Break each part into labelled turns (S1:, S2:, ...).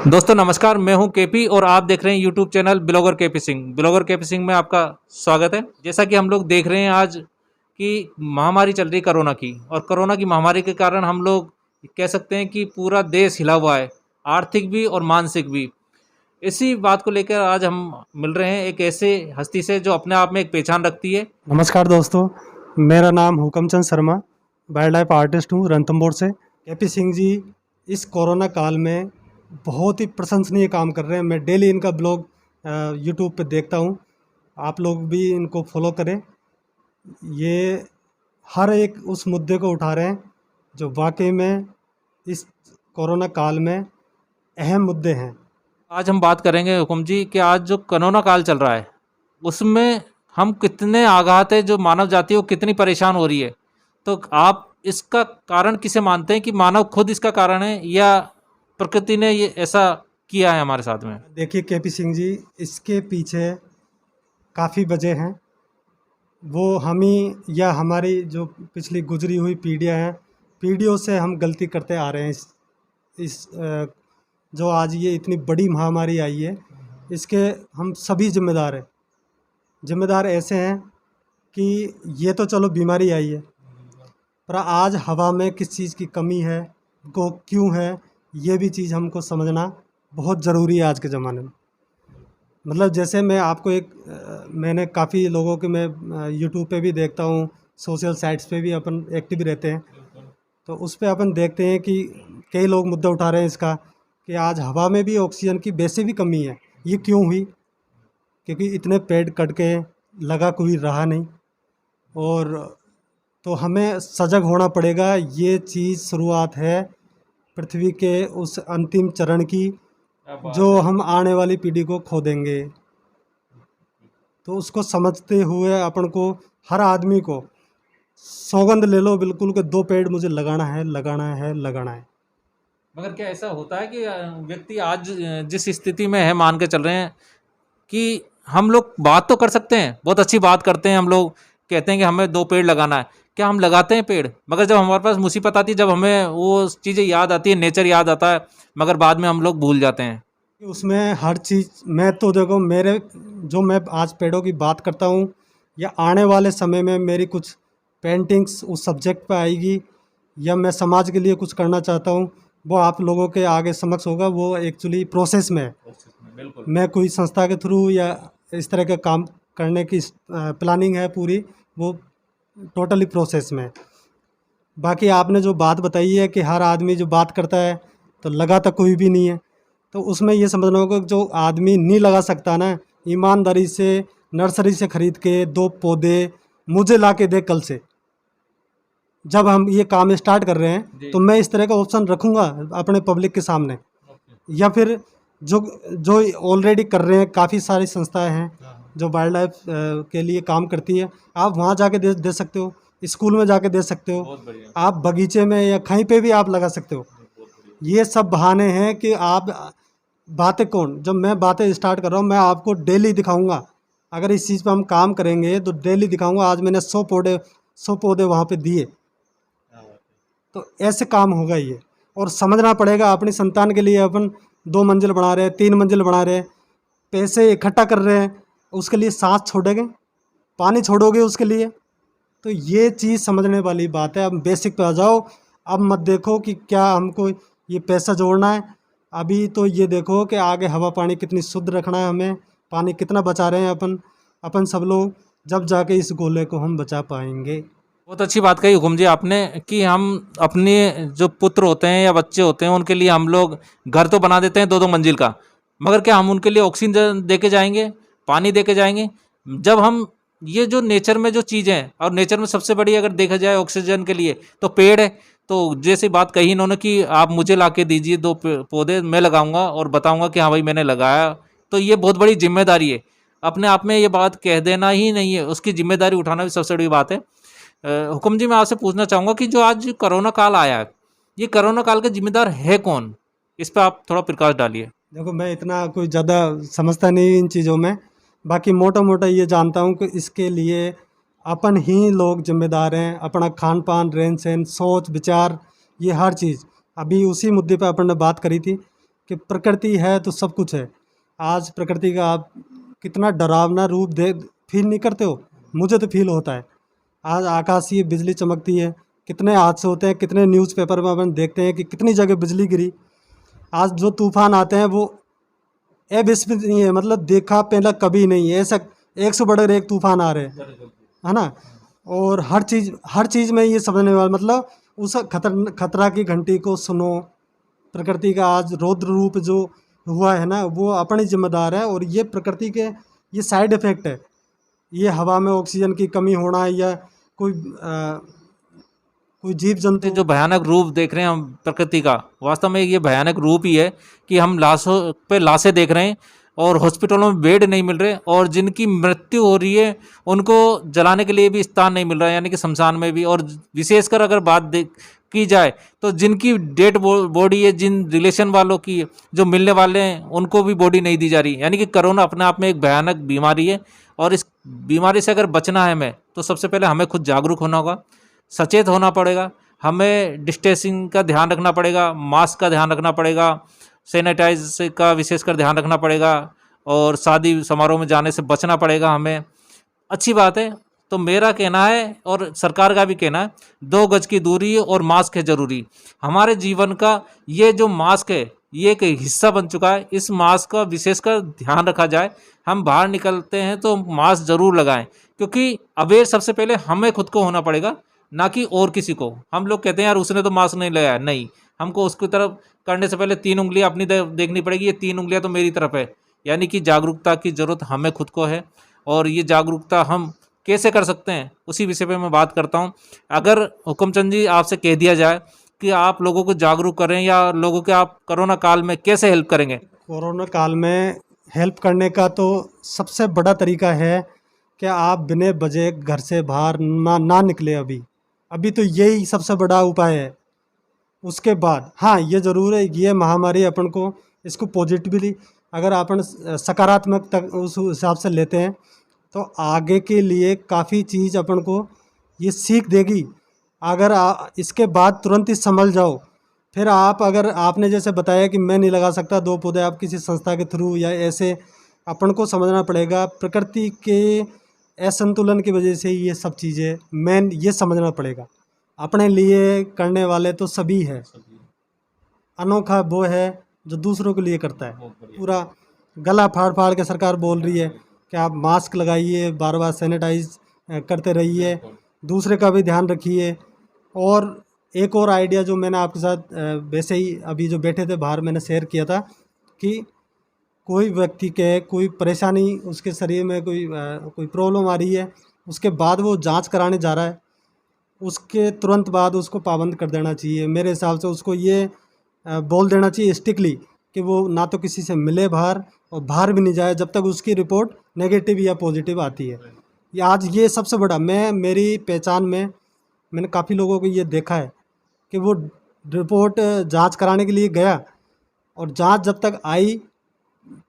S1: दोस्तों नमस्कार, मैं हूं केपी और आप देख रहे हैं YouTube channel blogger KP Singh. Blogger KP Singh में आपका स्वागत है। जैसा कि हम लोग देख रहे हैं आज कि महामारी चल रही कोरोना की, और कोरोना की महामारी के कारण हम लोग कह सकते हैं कि पूरा देश हिला हुआ है, आर्थिक भी और मानसिक भी। इसी बात को लेकर आज हम मिल रहे हैं एक ऐसे हस्ती से जो अपने आप में एक पहचान रखती है।
S2: नमस्कार दोस्तों, मेरा नाम Hukamchand Sharma, wild life artist हूँ रणथंभौर से। केपी सिंह जी इस कोरोना काल में बहुत ही प्रशंसनीय काम कर रहे हैं। मैं डेली इनका ब्लॉग यूट्यूब पे देखता हूँ। आप लोग भी इनको फॉलो करें। ये हर एक उस मुद्दे को उठा रहे हैं जो वाकई में इस कोरोना काल में अहम मुद्दे हैं।
S1: आज हम बात करेंगे हुकुम जी कि आज जो कोरोना काल चल रहा है उसमें हम कितने आघात है, जो मानव जाति है वो कितनी परेशान हो रही है। तो आप इसका कारण किसे मानते हैं, कि मानव खुद इसका कारण है या प्रकृति ने ये ऐसा किया है हमारे साथ में?
S2: देखिए केपी सिंह जी, इसके पीछे काफ़ी वजह हैं। वो हम ही या हमारी जो पिछली गुजरी हुई पीढ़ियाँ हैं, पीढ़ियों से हम गलती करते आ रहे हैं। जो आज ये इतनी बड़ी महामारी आई है, इसके हम सभी जिम्मेदार हैं। जिम्मेदार ऐसे हैं कि ये तो चलो बीमारी आई है, पर आज हवा में किस चीज़ की कमी है, को क्यों है, ये भी चीज़ हमको समझना बहुत ज़रूरी है आज के ज़माने में। मतलब जैसे मैं आपको मैंने काफ़ी लोगों के मैं यूट्यूब पे भी देखता हूँ, सोशल साइट्स पे भी अपन एक्टिव रहते हैं। तो उस पे अपन देखते हैं कि कई लोग मुद्दा उठा रहे हैं इसका, कि आज हवा में भी ऑक्सीजन की वैसे भी कमी है। ये क्यों हुई? क्योंकि इतने पेड़ कट के लगा कोई रहा नहीं। और तो हमें सजग होना पड़ेगा। ये चीज़ शुरुआत है पृथ्वी के उस अंतिम चरण की, जो हम आने वाली पीढ़ी को खो देंगे। तो उसको समझते हुए अपन को, हर आदमी को सौगंध ले लो बिल्कुल कि 2 पेड़ मुझे लगाना है, लगाना है, लगाना है।
S1: मगर क्या ऐसा होता है कि व्यक्ति आज जिस स्थिति में है, मान के चल रहे हैं कि हम लोग बात तो कर सकते हैं, बहुत अच्छी बात करते हैं, हम लोग कहते हैं कि हमें 2 पेड़ लगाना है, क्या हम लगाते हैं पेड़? मगर जब हमारे पास मुसीबत आती है, जब हमें वो चीज़ें याद आती है, नेचर याद आता है, मगर बाद में हम लोग भूल जाते हैं।
S2: उसमें हर चीज़, मैं तो देखो मेरे, जो मैं आज पेड़ों की बात करता हूँ, या आने वाले समय में मेरी कुछ पेंटिंग्स उस सब्जेक्ट पे आएगी, या मैं समाज के लिए कुछ करना चाहता हूँ, वो आप लोगों के आगे समक्ष होगा। वो एक्चुअली प्रोसेस में है।
S1: बिल्कुल।
S2: मैं कोई संस्था के थ्रू या इस तरह का काम करने की प्लानिंग है पूरी, वो टोटली प्रोसेस में है। बाकी आपने जो बात बताई है कि हर आदमी जो बात करता है तो लगाता कोई भी नहीं है, तो उसमें ये समझना होगा कि जो आदमी नहीं लगा सकता ना, ईमानदारी से नर्सरी से ख़रीद के 2 पौधे मुझे ला के दे कल से। जब हम ये काम स्टार्ट कर रहे हैं तो मैं इस तरह का ऑप्शन रखूँगा अपने पब्लिक के सामने। या फिर जो जो ऑलरेडी कर रहे हैं, काफ़ी सारी संस्थाएं हैं जो वाइल्ड लाइफ के लिए काम करती है, आप वहाँ जाके दे सकते हो, स्कूल में जाके दे सकते हो, आप बगीचे में या कहीं पे भी आप लगा सकते हो। ये सब बहाने हैं कि आप बातें कौन, जब मैं बातें स्टार्ट कर रहा हूँ, मैं आपको डेली दिखाऊंगा। अगर इस चीज़ पे हम काम करेंगे तो डेली दिखाऊंगा। आज मैंने 100 पौधे वहाँ पे दिए, तो ऐसे काम होगा ये। और समझना पड़ेगा अपनी संतान के लिए अपन 2 मंजिल बना रहे हैं, 3 मंजिल बना रहे हैं, पैसे इकट्ठा कर रहे हैं, उसके लिए सांस छोड़ोगे, पानी छोड़ोगे उसके लिए। तो ये चीज़ समझने वाली बात है। अब बेसिक पे आ जाओ। अब मत देखो कि क्या हमको ये पैसा जोड़ना है, अभी तो ये देखो कि आगे हवा पानी कितनी शुद्ध रखना है, हमें पानी कितना बचा रहे हैं अपन सब लोग, जब जाके इस गोले को हम बचा पाएंगे।
S1: बहुत अच्छी बात कही हुकुम जी आपने, कि हम अपने जो पुत्र होते हैं या बच्चे होते हैं उनके लिए हम लोग घर तो बना देते हैं 2-2 मंजिल का, मगर क्या हम उनके लिए ऑक्सीजन दे के जाएंगे, पानी दे के जाएंगे? जब हम ये जो नेचर में जो चीज़ें हैं, और नेचर में सबसे बड़ी अगर देखा जाए ऑक्सीजन के लिए तो पेड़ है। तो जैसी बात कही इन्होंने कि आप मुझे ला के दीजिए 2 पौधे, मैं लगाऊंगा और बताऊंगा कि हाँ भाई मैंने लगाया, तो ये बहुत बड़ी जिम्मेदारी है। अपने आप में ये बात कह देना ही नहीं है, उसकी जिम्मेदारी उठाना भी सबसे बड़ी बात है। हुकुम जी, मैं आपसे पूछना चाहूँगा कि जो आज कोरोना काल आया है, ये कोरोना काल का जिम्मेदार है कौन? इस पे आप थोड़ा प्रकाश डालिए।
S2: देखो मैं इतना कोई ज़्यादा समझता नहीं इन चीज़ों में, बाकी मोटा मोटा ये जानता हूँ कि इसके लिए अपन ही लोग जिम्मेदार हैं। अपना खान पान, रहन सहन, सोच विचार, ये हर चीज़। अभी उसी मुद्दे पे अपन ने बात करी थी कि प्रकृति है तो सब कुछ है। आज प्रकृति का आप कितना डरावना रूप दे फील नहीं करते हो? मुझे तो फील होता है। आज आकाशीय बिजली चमकती है, कितने हादसे होते हैं, कितने न्यूज़पेपर में अपन देखते हैं कि कितनी जगह बिजली गिरी। आज जो तूफान आते हैं वो अविस्मरणीय है, मतलब देखा पहला कभी नहीं है ऐसा। एक से बढ़कर एक तूफान आ रहे हैं, है ना। और हर चीज़ में ये समझने वाला, मतलब उस खतरा की घंटी को सुनो। प्रकृति का आज रौद्र रूप जो हुआ है ना, वो अपनी जिम्मेदार है। और ये प्रकृति के ये साइड इफ़ेक्ट है। ये हवा में ऑक्सीजन की कमी होना या कोई जीव जंतु
S1: जो भयानक रूप देख रहे हैं हम प्रकृति का, वास्तव में ये भयानक रूप ही है कि हम लाशों पे लाशें देख रहे हैं और हॉस्पिटलों में बेड नहीं मिल रहे, और जिनकी मृत्यु हो रही है उनको जलाने के लिए भी स्थान नहीं मिल रहा है, यानी कि शमशान में भी। और विशेषकर अगर बात की जाए तो जिनकी डेड बॉडी है, जिन रिलेशन वालों की जो मिलने वाले हैं, उनको भी बॉडी नहीं दी जा रही। यानी कि कोरोना अपने आप में एक भयानक बीमारी है, और इस बीमारी से अगर बचना है हमें, तो सबसे पहले हमें खुद जागरूक होना होगा, सचेत होना पड़ेगा। हमें डिस्टेंसिंग का ध्यान रखना पड़ेगा, मास्क का ध्यान रखना पड़ेगा, सैनिटाइज का विशेषकर ध्यान रखना पड़ेगा, और शादी समारोह में जाने से बचना पड़ेगा हमें। अच्छी बात है। तो मेरा कहना है और सरकार का भी कहना है, 2 गज की दूरी और मास्क है ज़रूरी। हमारे जीवन का ये जो मास्क है ये एक हिस्सा बन चुका है। इस मास्क का विशेषकर ध्यान रखा जाए। हम बाहर निकलते हैं तो मास्क ज़रूर लगाएं, क्योंकि अवेयर सबसे पहले हमें खुद को होना पड़ेगा, ना कि और किसी को। हम लोग कहते हैं यार उसने तो मास्क नहीं लगाया, नहीं, हमको उसकी तरफ करने से पहले 3 उंगलियां अपनी देखनी पड़ेगी, ये 3 उंगलियां तो मेरी तरफ है। यानी कि जागरूकता की ज़रूरत हमें खुद को है, और ये जागरूकता हम कैसे कर सकते हैं उसी विषय पे मैं बात करता हूँ। अगर हुक्मचंद जी आपसे कह दिया जाए कि आप लोगों को जागरूक करें, या लोगों के आप कोरोना काल में कैसे हेल्प करेंगे?
S2: कोरोना काल में हेल्प करने का तो सबसे बड़ा तरीका है कि आप बिना वजह घर से बाहर ना निकले। अभी तो यही सबसे बड़ा उपाय है। उसके बाद हाँ, ये ज़रूर है, ये महामारी अपन को इसको पॉजिटिवली अगर अपन सकारात्मक तक उस हिसाब से लेते हैं, तो आगे के लिए काफ़ी चीज़ अपन को ये सीख देगी। अगर इसके बाद तुरंत ही संभल जाओ, फिर अगर आपने जैसे बताया कि मैं नहीं लगा सकता 2 पौधे, आप किसी संस्था के थ्रू या ऐसे, अपन को समझना पड़ेगा प्रकृति के असंतुलन की वजह से ये सब चीज़ें मेन ये समझना पड़ेगा। अपने लिए करने वाले तो सभी है, अनोखा वो है जो दूसरों के लिए करता है। पूरा गला फाड़ फाड़ के सरकार बोल रही है कि आप मास्क लगाइए, बार बार सैनिटाइज करते रहिए, दूसरे का भी ध्यान रखिए। और एक और आइडिया जो मैंने आपके साथ वैसे ही अभी जो बैठे थे बाहर मैंने शेयर किया था, कि कोई व्यक्ति के कोई परेशानी, उसके शरीर में कोई प्रॉब्लम आ रही है, उसके बाद वो जांच कराने जा रहा है, उसके तुरंत बाद उसको पाबंद कर देना चाहिए। मेरे हिसाब से उसको ये बोल देना चाहिए स्ट्रिक्टली कि वो ना तो किसी से मिले बाहर, और बाहर भी नहीं जाए जब तक उसकी रिपोर्ट नेगेटिव या पॉजिटिव आती है। आज ये सबसे बड़ा, मेरी पहचान में मैंने काफ़ी लोगों को ये देखा है कि वो रिपोर्ट जांच कराने के लिए गया, और जांच जब तक आई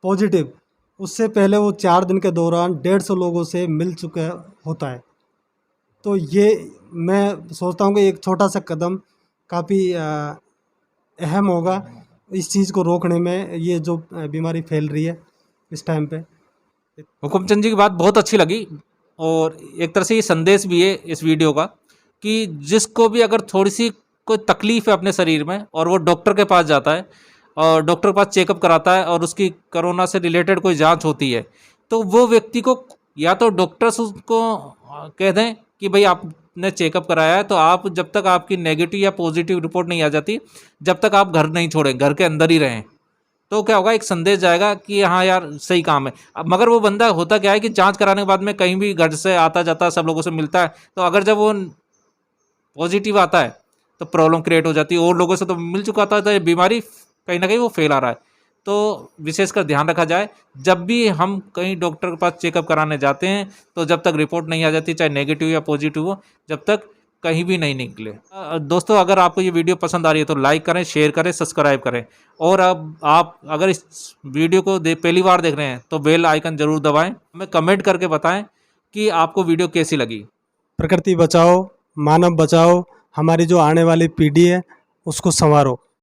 S2: पॉजिटिव, उससे पहले वो 4 दिन के दौरान 150 लोगों से मिल चुका होता है। तो ये मैं सोचता हूँ कि एक छोटा सा कदम काफ़ी अहम होगा इस चीज़ को रोकने में, ये जो बीमारी फैल रही है इस टाइम पे।
S1: हुकुमचंद जी की बात बहुत अच्छी लगी, और एक तरह से ये संदेश भी है इस वीडियो का, कि जिसको भी अगर थोड़ी सी कोई तकलीफ है अपने शरीर में, और वो डॉक्टर के पास जाता है और डॉक्टर के पास चेकअप कराता है, और उसकी कोरोना से रिलेटेड कोई जांच होती है, तो वो व्यक्ति को या तो डॉक्टर्स उसको कह दें कि भाई आपने चेकअप कराया है, तो आप जब तक आपकी नेगेटिव या पॉजिटिव रिपोर्ट नहीं आ जाती, जब तक आप घर नहीं छोड़ें, घर के अंदर ही रहें। तो क्या होगा, एक संदेश जाएगा कि हाँ यार सही काम है। अब मगर वो बंदा होता क्या है कि जांच कराने के बाद में कहीं भी घर से आता जाता, सब लोगों से मिलता है, तो अगर जब वो पॉजिटिव आता है तो प्रॉब्लम क्रिएट हो जाती है, और लोगों से तो मिल चुका था, तो ये बीमारी कहीं ना कहीं वो फैला रहा है। तो विशेषकर ध्यान रखा जाए, जब भी हम कहीं डॉक्टर के पास चेकअप कराने जाते हैं, तो जब तक रिपोर्ट नहीं आ जाती, चाहे नेगेटिव या पॉजिटिव हो, जब तक कहीं भी नहीं निकले। दोस्तों, अगर आपको ये वीडियो पसंद आ रही है तो लाइक करें, शेयर करें, सब्सक्राइब करें, और अब आप अगर इस वीडियो को पहली बार देख रहे हैं तो बेल आइकन जरूर दबाएं। हमें कमेंट करके बताएं कि आपको वीडियो कैसी लगी।
S2: प्रकृति बचाओ, मानव बचाओ, हमारी जो आने वाली पीढ़ी है उसको संवारो।